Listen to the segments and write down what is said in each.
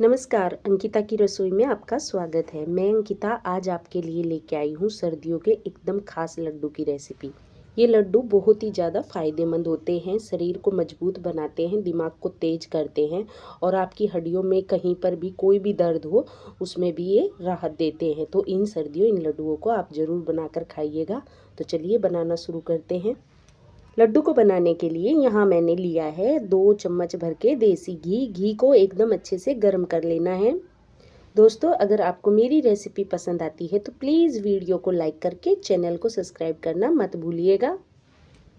नमस्कार, अंकिता की रसोई में आपका स्वागत है। मैं अंकिता आज आपके लिए लेके आई हूँ सर्दियों के एकदम खास लड्डू की रेसिपी। ये लड्डू बहुत ही ज़्यादा फायदेमंद होते हैं, शरीर को मजबूत बनाते हैं, दिमाग को तेज करते हैं और आपकी हड्डियों में कहीं पर भी कोई भी दर्द हो उसमें भी ये राहत देते हैं। तो इन सर्दियों इन लड्डुओं को आप ज़रूर बनाकर खाइएगा। तो चलिए बनाना शुरू करते हैं। लड्डू को बनाने के लिए यहाँ मैंने लिया है 2 चम्मच भर के देसी घी। घी को एकदम अच्छे से गर्म कर लेना है। दोस्तों, अगर आपको मेरी रेसिपी पसंद आती है तो प्लीज़ वीडियो को लाइक करके चैनल को सब्सक्राइब करना मत भूलिएगा।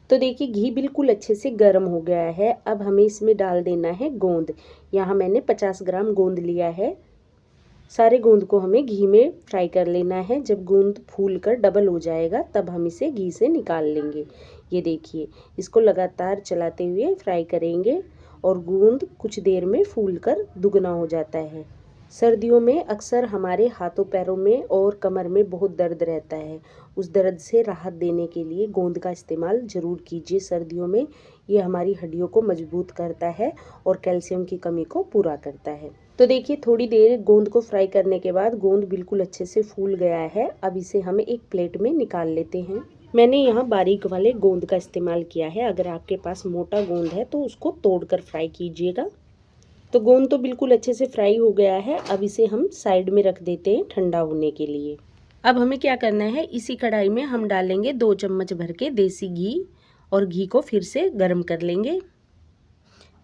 तो देखिए घी बिल्कुल अच्छे से गर्म हो गया है। अब हमें इसमें डाल देना है गोंद। यहाँ मैंने 50 ग्राम गोंद लिया है। सारे गोंद को हमें घी में फ्राई कर लेना है। जब गोंद फूल कर डबल हो जाएगा तब हम इसे घी से निकाल लेंगे। ये देखिए, इसको लगातार चलाते हुए फ्राई करेंगे और गोंद कुछ देर में फूल कर दुगना हो जाता है। सर्दियों में अक्सर हमारे हाथों पैरों में और कमर में बहुत दर्द रहता है। उस दर्द से राहत देने के लिए गोंद का इस्तेमाल ज़रूर कीजिए सर्दियों में। ये हमारी हड्डियों को मजबूत करता है और कैल्शियम की कमी को पूरा करता है। तो देखिए थोड़ी देर गोंद को फ्राई करने के बाद गोंद बिल्कुल अच्छे से फूल गया है। अब इसे हम एक प्लेट में निकाल लेते हैं। मैंने यहाँ बारीक वाले गोंद का इस्तेमाल किया है। अगर आपके पास मोटा गोंद है तो उसको तोड़कर फ्राई कीजिएगा। तो गोंद तो बिल्कुल अच्छे से फ्राई हो गया है। अब इसे हम साइड में रख देते हैं ठंडा होने के लिए। अब हमें क्या करना है, इसी कढ़ाई में हम डालेंगे 2 चम्मच भर के देसी घी और घी को फिर से गर्म कर लेंगे।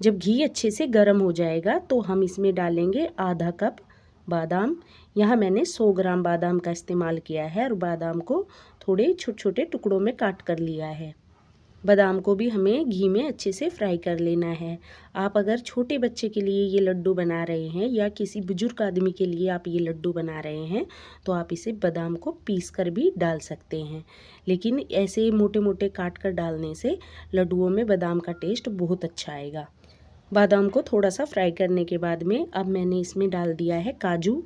जब घी अच्छे से गर्म हो जाएगा तो हम इसमें डालेंगे आधा कप बादाम। यहाँ मैंने 100 ग्राम बादाम का इस्तेमाल किया है और बादाम को थोड़े छोटे छोटे टुकड़ों में काट कर लिया है। बादाम को भी हमें घी में अच्छे से फ्राई कर लेना है। आप अगर छोटे बच्चे के लिए ये लड्डू बना रहे हैं या किसी बुजुर्ग आदमी के लिए आप ये लड्डू बना रहे हैं तो आप इसे बादाम को पीस कर भी डाल सकते हैं। लेकिन ऐसे मोटे मोटे काट कर डालने से लड्डुओं में बादाम का टेस्ट बहुत अच्छा आएगा। बादाम को थोड़ा सा फ्राई करने के बाद में अब मैंने इसमें डाल दिया है काजू,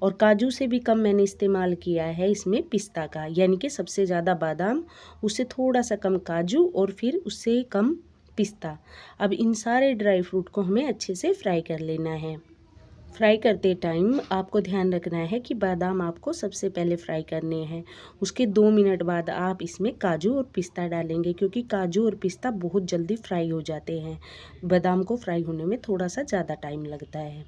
और काजू से भी कम मैंने इस्तेमाल किया है इसमें पिस्ता का, यानी कि सबसे ज़्यादा बादाम, उससे थोड़ा सा कम काजू और फिर उससे कम पिस्ता। अब इन सारे ड्राई फ्रूट को हमें अच्छे से फ्राई कर लेना है। फ्राई करते टाइम आपको ध्यान रखना है कि बादाम आपको सबसे पहले फ्राई करने हैं। उसके 2 मिनट बाद आप इसमें काजू और पिस्ता डालेंगे, क्योंकि काजू और पिस्ता बहुत जल्दी फ्राई हो जाते हैं। बादाम को फ्राई होने में थोड़ा सा ज़्यादा टाइम लगता है।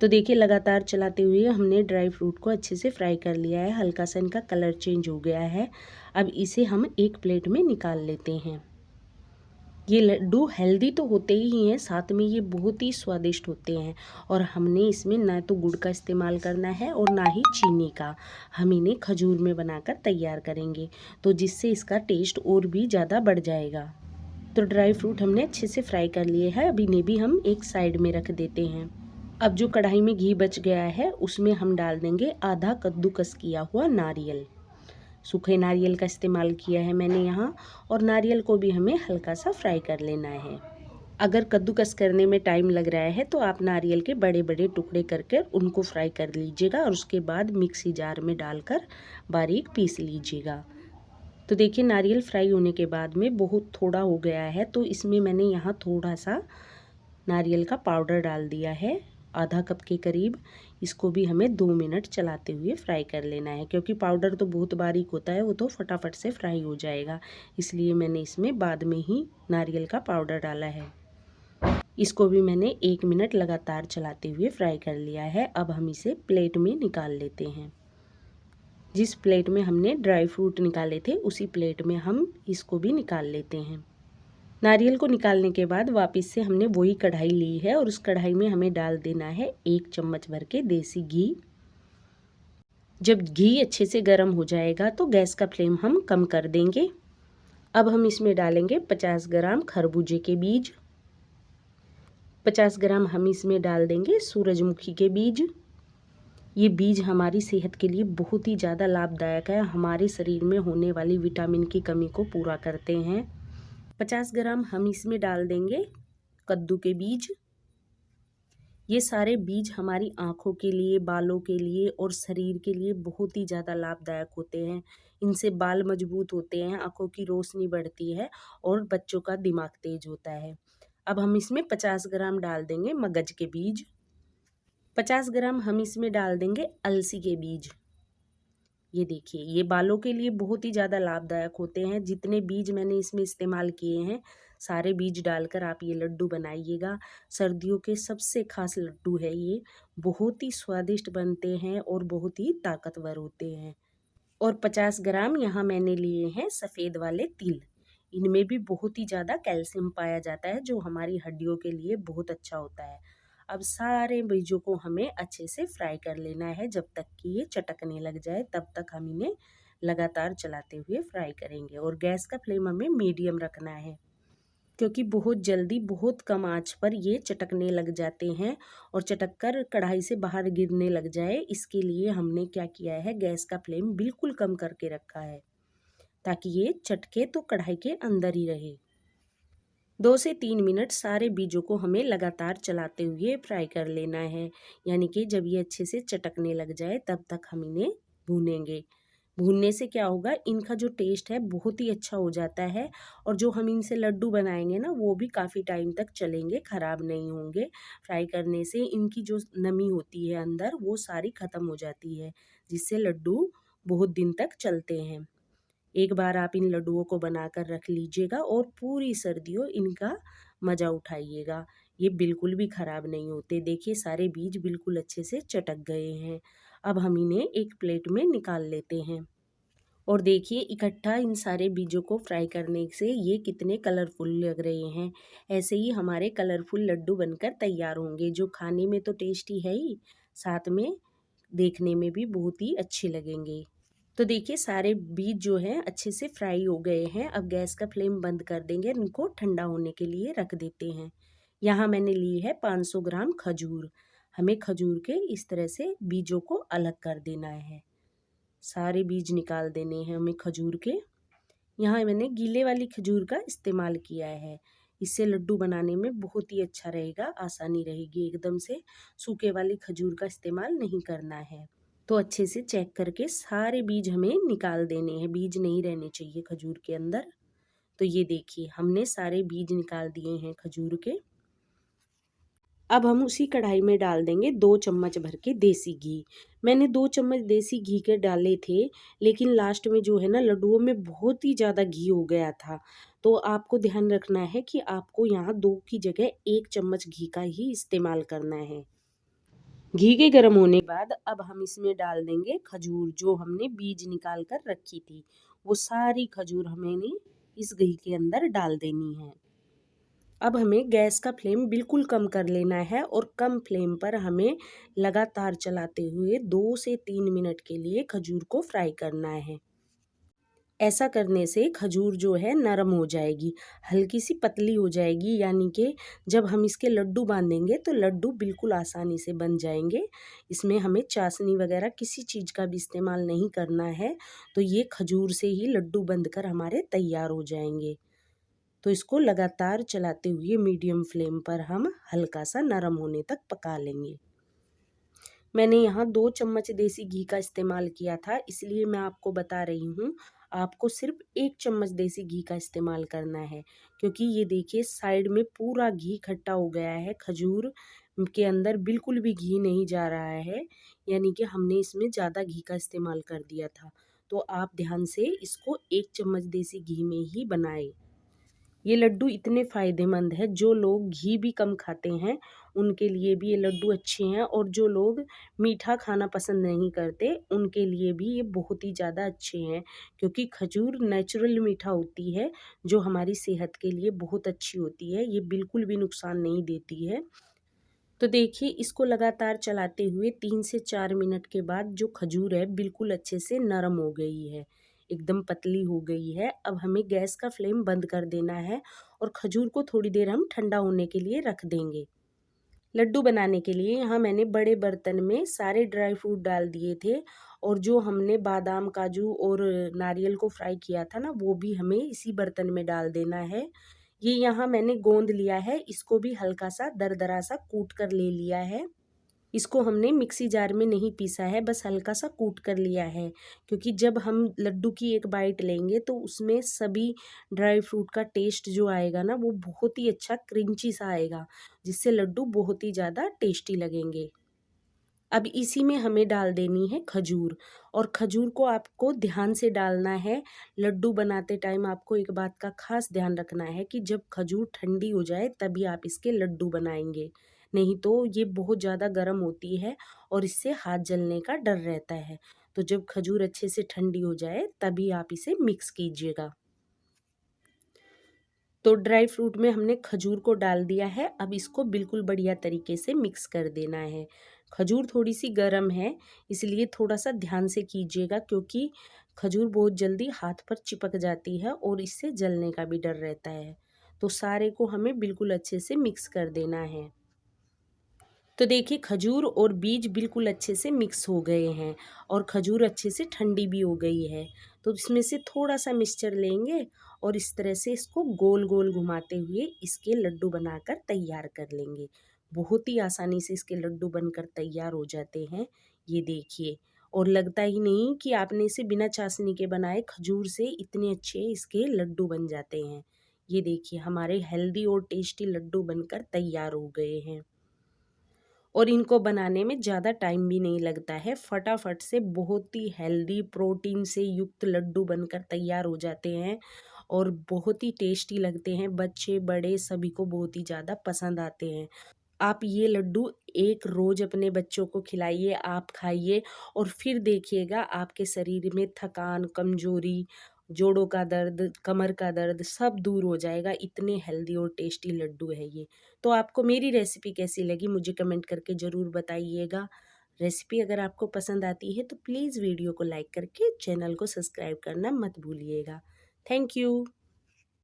तो देखिए लगातार चलाते हुए हमने ड्राई फ्रूट को अच्छे से फ्राई कर लिया है। हल्का सा इनका कलर चेंज हो गया है। अब इसे हम एक प्लेट में निकाल लेते हैं। ये लड्डू हेल्दी तो होते ही हैं, साथ में ये बहुत ही स्वादिष्ट होते हैं। और हमने इसमें ना तो गुड़ का इस्तेमाल करना है और ना ही चीनी का। हम इन्हें खजूर में बनाकर तैयार करेंगे, तो जिससे इसका टेस्ट और भी ज़्यादा बढ़ जाएगा। तो ड्राई फ्रूट हमने अच्छे से फ्राई कर लिए हैं। अब इन्हें भी हम एक साइड में रख देते हैं। अब जो कढ़ाई में घी बच गया है उसमें हम डाल देंगे आधा कद्दूकस किया हुआ नारियल। सूखे नारियल का इस्तेमाल किया है मैंने यहाँ, और नारियल को भी हमें हल्का सा फ्राई कर लेना है। अगर कद्दूकस करने में टाइम लग रहा है तो आप नारियल के बड़े बड़े टुकड़े करके उनको फ्राई कर लीजिएगा और उसके बाद मिक्सी जार में डालकर बारीक पीस लीजिएगा। तो देखिए नारियल फ्राई होने के बाद में बहुत थोड़ा हो गया है, तो इसमें मैंने यहाँ थोड़ा सा नारियल का पाउडर डाल दिया है, आधा कप के करीब। इसको भी हमें 2 मिनट चलाते हुए फ्राई कर लेना है, क्योंकि पाउडर तो बहुत बारीक होता है, वो तो फटाफट से फ्राई हो जाएगा। इसलिए मैंने इसमें बाद में ही नारियल का पाउडर डाला है। इसको भी मैंने 1 मिनट लगातार चलाते हुए फ्राई कर लिया है। अब हम इसे प्लेट में निकाल लेते हैं। जिस प्लेट में हमने ड्राई फ्रूट निकाले थे उसी प्लेट में हम इसको भी निकाल लेते हैं। नारियल को निकालने के बाद वापस से हमने वही कढ़ाई ली है और उस कढ़ाई में हमें डाल देना है 1 चम्मच भर के देसी घी। जब घी अच्छे से गर्म हो जाएगा तो गैस का फ्लेम हम कम कर देंगे। अब हम इसमें डालेंगे 50 ग्राम खरबूजे के बीज। 50 ग्राम हम इसमें डाल देंगे सूरजमुखी के बीज। ये बीज हमारी सेहत के लिए बहुत ही ज़्यादा लाभदायक है, हमारे शरीर में होने वाली विटामिन की कमी को पूरा करते हैं। 50 ग्राम हम इसमें डाल देंगे कद्दू के बीज। ये सारे बीज हमारी आँखों के लिए, बालों के लिए और शरीर के लिए बहुत ही ज़्यादा लाभदायक होते हैं। इनसे बाल मजबूत होते हैं, आँखों की रोशनी बढ़ती है और बच्चों का दिमाग तेज होता है। अब हम इसमें 50 ग्राम डाल देंगे मगज के बीज। 50 ग्राम हम इसमें डाल देंगे अलसी के बीज। ये देखिए, ये बालों के लिए बहुत ही ज़्यादा लाभदायक होते हैं। जितने बीज मैंने इसमें इस्तेमाल किए हैं, सारे बीज डालकर आप ये लड्डू बनाइएगा। सर्दियों के सबसे खास लड्डू है ये, बहुत ही स्वादिष्ट बनते हैं और बहुत ही ताकतवर होते हैं। और 50 ग्राम यहाँ मैंने लिए हैं सफ़ेद वाले तिल। इनमें भी बहुत ही ज़्यादा कैल्शियम पाया जाता है, जो हमारी हड्डियों के लिए बहुत अच्छा होता है। अब सारे बीजों को हमें अच्छे से फ्राई कर लेना है, जब तक कि ये चटकने लग जाए तब तक हम इन्हें लगातार चलाते हुए फ्राई करेंगे। और गैस का फ्लेम हमें मीडियम रखना है, क्योंकि बहुत जल्दी बहुत कम आंच पर ये चटकने लग जाते हैं और चटक कर कढ़ाई से बाहर गिरने लग जाए। इसके लिए हमने क्या किया है, गैस का फ्लेम बिल्कुल कम करके रखा है, ताकि ये चटके तो कढ़ाई के अंदर ही रहे। 2 से 3 मिनट सारे बीजों को हमें लगातार चलाते हुए फ्राई कर लेना है, यानी कि जब ये अच्छे से चटकने लग जाए तब तक हम इन्हें भूनेंगे। भूनने से क्या होगा, इनका जो टेस्ट है बहुत ही अच्छा हो जाता है और जो हम इनसे लड्डू बनाएंगे ना, वो भी काफ़ी टाइम तक चलेंगे, ख़राब नहीं होंगे। फ्राई करने से इनकी जो नमी होती है अंदर, वो सारी ख़त्म हो जाती है, जिससे लड्डू बहुत दिन तक चलते हैं। एक बार आप इन लड्डुओं को बनाकर रख लीजिएगा और पूरी सर्दियों इनका मज़ा उठाइएगा। ये बिल्कुल भी ख़राब नहीं होते। देखिए, सारे बीज बिल्कुल अच्छे से चटक गए हैं। अब हम इन्हें एक प्लेट में निकाल लेते हैं। और देखिए, इकट्ठा इन सारे बीजों को फ्राई करने से ये कितने कलरफुल लग रहे हैं। ऐसे ही हमारे कलरफुल लड्डू बनकर तैयार होंगे, जो खाने में तो टेस्टी है ही, साथ में देखने में भी बहुत ही अच्छे लगेंगे। तो देखिए, सारे बीज जो हैं अच्छे से फ्राई हो गए हैं। अब गैस का फ्लेम बंद कर देंगे, इनको ठंडा होने के लिए रख देते हैं। यहाँ मैंने ली है 500 ग्राम खजूर। हमें खजूर के इस तरह से बीजों को अलग कर देना है। सारे बीज निकाल देने हैं हमें खजूर के। यहाँ मैंने गीले वाली खजूर का इस्तेमाल किया है। इससे लड्डू बनाने में बहुत ही अच्छा रहेगा, आसानी रहेगी एकदम से। सूखे वाली खजूर का इस्तेमाल नहीं करना है। तो अच्छे से चेक करके सारे बीज हमें निकाल देने हैं। बीज नहीं रहने चाहिए खजूर के अंदर। तो ये देखिए, हमने सारे बीज निकाल दिए हैं खजूर के। अब हम उसी कढ़ाई में डाल देंगे 2 चम्मच भर के देसी घी। मैंने 2 चम्मच देसी घी के डाले थे, लेकिन लास्ट में जो है ना, लड्डुओं में बहुत ही ज़्यादा घी हो गया था। तो आपको ध्यान रखना है कि आपको यहाँ 2 की जगह 1 चम्मच घी का ही इस्तेमाल करना है। घी के गर्म होने के बाद अब हम इसमें डाल देंगे खजूर, जो हमने बीज निकाल कर रखी थी। वो सारी खजूर हमें इस घी के अंदर डाल देनी है। अब हमें गैस का फ्लेम बिल्कुल कम कर लेना है और कम फ्लेम पर हमें लगातार चलाते हुए 2 से 3 मिनट के लिए खजूर को फ्राई करना है। ऐसा करने से खजूर जो है नरम हो जाएगी, हल्की सी पतली हो जाएगी, यानी कि जब हम इसके लड्डू बांधेंगे तो लड्डू बिल्कुल आसानी से बन जाएंगे। इसमें हमें चाशनी वगैरह किसी चीज़ का भी इस्तेमाल नहीं करना है। तो ये खजूर से ही लड्डू बंधकर हमारे तैयार हो जाएंगे। तो इसको लगातार चलाते हुए मीडियम फ्लेम पर हम हल्का सा नरम होने तक पका लेंगे। मैंने यहाँ 2 चम्मच देसी घी का इस्तेमाल किया था, इसलिए मैं आपको बता रही हूँ। आपको सिर्फ 1 चम्मच देसी घी का इस्तेमाल करना है, क्योंकि ये देखिए साइड में पूरा घी इकट्ठा हो गया है। खजूर के अंदर बिल्कुल भी घी नहीं जा रहा है, यानी कि हमने इसमें ज़्यादा घी का इस्तेमाल कर दिया था। तो आप ध्यान से इसको 1 चम्मच देसी घी में ही बनाएं। ये लड्डू इतने फ़ायदेमंद है, जो लोग घी भी कम खाते हैं उनके लिए भी ये लड्डू अच्छे हैं, और जो लोग मीठा खाना पसंद नहीं करते उनके लिए भी ये बहुत ही ज़्यादा अच्छे हैं, क्योंकि खजूर नेचुरल मीठा होती है, जो हमारी सेहत के लिए बहुत अच्छी होती है। ये बिल्कुल भी नुकसान नहीं देती है। तो देखिए, इसको लगातार चलाते हुए 3 से 4 मिनट के बाद जो खजूर है बिल्कुल अच्छे से नरम हो गई है, एकदम पतली हो गई है। अब हमें गैस का फ्लेम बंद कर देना है और खजूर को थोड़ी देर हम ठंडा होने के लिए रख देंगे। लड्डू बनाने के लिए यहाँ मैंने बड़े बर्तन में सारे ड्राई फ्रूट डाल दिए थे, और जो हमने बादाम, काजू और नारियल को फ्राई किया था ना, वो भी हमें इसी बर्तन में डाल देना है। ये यहाँ मैंने गोंद लिया है, इसको भी हल्का सा दरदरा सा कूट कर ले लिया है। इसको हमने मिक्सी जार में नहीं पीसा है, बस हल्का सा कूट कर लिया है, क्योंकि जब हम लड्डू की एक बाइट लेंगे तो उसमें सभी ड्राई फ्रूट का टेस्ट जो आएगा ना, वो बहुत ही अच्छा क्रंची सा आएगा, जिससे लड्डू बहुत ही ज़्यादा टेस्टी लगेंगे। अब इसी में हमें डाल देनी है खजूर, और खजूर को आपको ध्यान से डालना है। लड्डू बनाते टाइम आपको एक बात का खास ध्यान रखना है कि जब खजूर ठंडी हो जाए तभी आप इसके लड्डू बनाएंगे, नहीं तो ये बहुत ज़्यादा गर्म होती है और इससे हाथ जलने का डर रहता है। तो जब खजूर अच्छे से ठंडी हो जाए तभी आप इसे मिक्स कीजिएगा। तो ड्राई फ्रूट में हमने खजूर को डाल दिया है। अब इसको बिल्कुल बढ़िया तरीके से मिक्स कर देना है। खजूर थोड़ी सी गर्म है, इसलिए थोड़ा सा ध्यान से कीजिएगा, क्योंकि खजूर बहुत जल्दी हाथ पर चिपक जाती है और इससे जलने का भी डर रहता है। तो सारे को हमें बिल्कुल अच्छे से मिक्स कर देना है। तो देखिए खजूर और बीज बिल्कुल अच्छे से मिक्स हो गए हैं और खजूर अच्छे से ठंडी भी हो गई है। तो इसमें से थोड़ा सा मिक्सचर लेंगे और इस तरह से इसको गोल गोल घुमाते हुए इसके लड्डू बनाकर तैयार कर लेंगे। बहुत ही आसानी से इसके लड्डू बनकर तैयार हो जाते हैं, ये देखिए। और लगता ही नहीं कि आपने इसे बिना चाशनी के बनाए, खजूर से इतने अच्छे इसके लड्डू बन जाते हैं। ये देखिए हमारे हेल्दी और टेस्टी लड्डू बनकर तैयार हो गए हैं। और इनको बनाने में ज़्यादा टाइम भी नहीं लगता है, फटाफट से बहुत ही हेल्दी प्रोटीन से युक्त लड्डू बनकर तैयार हो जाते हैं और बहुत ही टेस्टी लगते हैं। बच्चे बड़े सभी को बहुत ही ज़्यादा पसंद आते हैं। आप ये लड्डू एक रोज़ अपने बच्चों को खिलाइए, आप खाइए और फिर देखिएगा आपके शरीर में थकान, कमज़ोरी, जोड़ों का दर्द, कमर का दर्द सब दूर हो जाएगा। इतने हेल्दी और टेस्टी लड्डू है ये। तो आपको मेरी रेसिपी कैसी लगी मुझे कमेंट करके ज़रूर बताइएगा। रेसिपी अगर आपको पसंद आती है तो प्लीज़ वीडियो को लाइक करके चैनल को सब्सक्राइब करना मत भूलिएगा। Thank you.